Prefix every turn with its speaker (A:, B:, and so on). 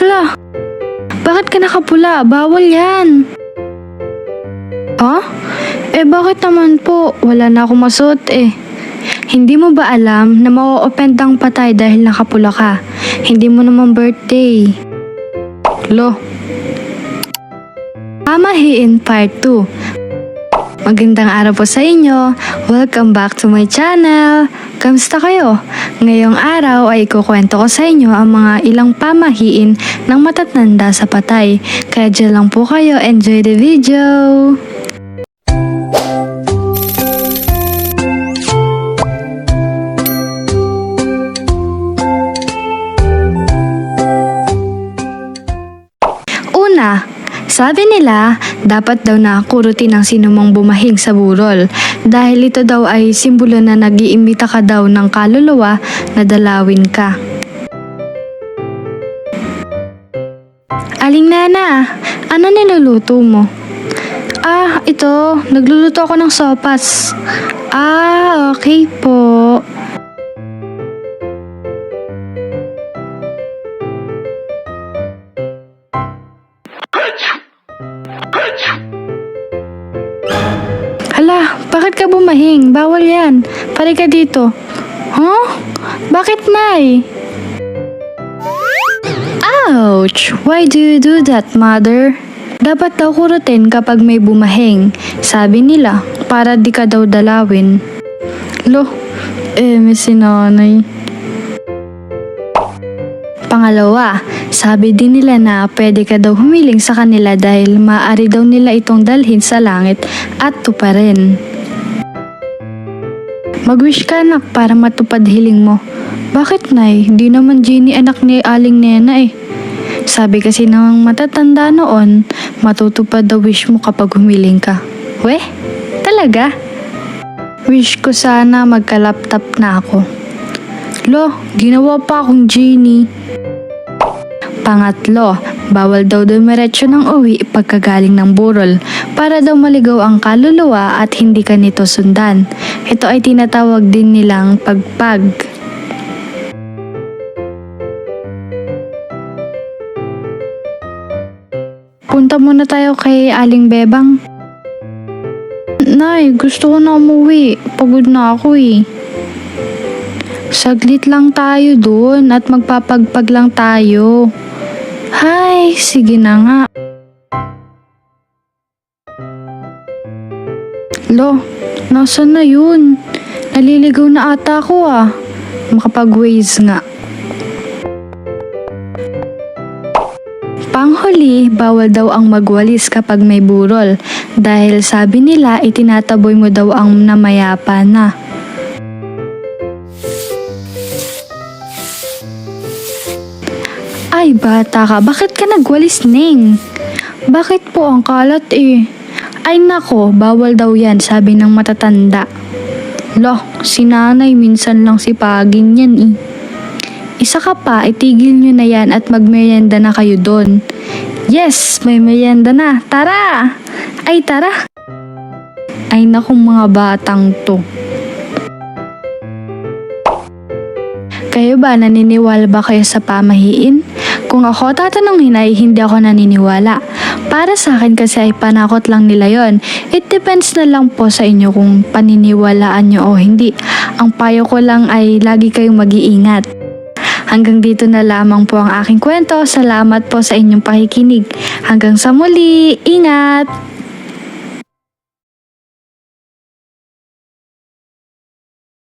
A: Hala, bakit ka nakapula? Bawal yan. Bakit naman po? Wala na akong masuot eh. Hindi mo ba alam na ma-o-offend ang patay dahil nakapula ka? Hindi mo naman birthday. Lo. Pamahiin Part 2. Magandang araw po sa inyo. Welcome back to my channel. Kamusta kayo? Ngayong araw ay ikukwento ko sa inyo ang mga ilang pamahiin ng matatanda sa patay. Kaya dyan lang po kayo. Enjoy the video! Una, sabi nila, dapat daw na kurutin ang sinumang bumahing sa burol dahil ito daw ay simbolo na nag-iimbita ka daw ng kaluluwa na dalawin ka. Aling Nana, ano niluluto mo? Ito, nagluluto ako ng sopas. Okay po. Hala, bakit ka bumahing? Bawal yan. Pare ka dito. Bakit, Nay? Ouch! Why do you do that, Mother? Dapat daw kurutin kapag may bumahing. Sabi nila, para di ka daw dalawin. Lo, may sinanay. Pangalawa, sabi din nila na pwede ka daw humiling sa kanila dahil maaari daw nila itong dalhin sa langit at tuparin. Mag-wish ka anak para matupad hiling mo. Bakit, Nay? Hindi naman Genie anak ni Aling Nena eh. Sabi kasi ng matatanda noon, matutupad daw wish mo kapag humiling ka. Weh? Talaga? Wish ko sana magka-laptop na ako. Lo, ginawa pa akong Genie. Pangatlo, bawal daw dumiretso ng uwi pagkagaling ng burol para daw maligaw ang kaluluwa at hindi ka nito sundan. Ito ay tinatawag din nilang pagpag. Punta muna tayo kay Aling Bebang. Nay, gusto ko na umuwi. Pagod na ako eh. Saglit lang tayo dun at magpapagpag lang tayo. Hay, sige na nga. Lo, nasan na yun? Naliligaw na ata ako ah. Makapag-waze nga. Panghuli, bawal daw ang magwalis kapag may burol dahil sabi nila itinataboy mo daw ang namayapa na. Ay bata ka, bakit ka nagwalis, Ning? Bakit po ang kalat eh? Ay nako, bawal daw yan, sabi ng matatanda. Loh, si nanay minsan lang sipagin yan eh. Isa ka pa, itigil nyo na yan at magmerienda na kayo doon. Yes, may merienda na. Tara! Ay tara! Ay naku mga batang to. Kayo ba, naniniwala ba kayo sa pamahiin? Kung ako tatanungin ay hindi ako naniniwala. Para sa akin kasi ay panakot lang nila yon. It depends na lang po sa inyo kung paniniwalaan nyo o hindi. Ang payo ko lang ay lagi kayong mag-iingat. Hanggang dito na lamang po ang aking kwento. Salamat po sa inyong pakikinig. Hanggang sa muli, ingat!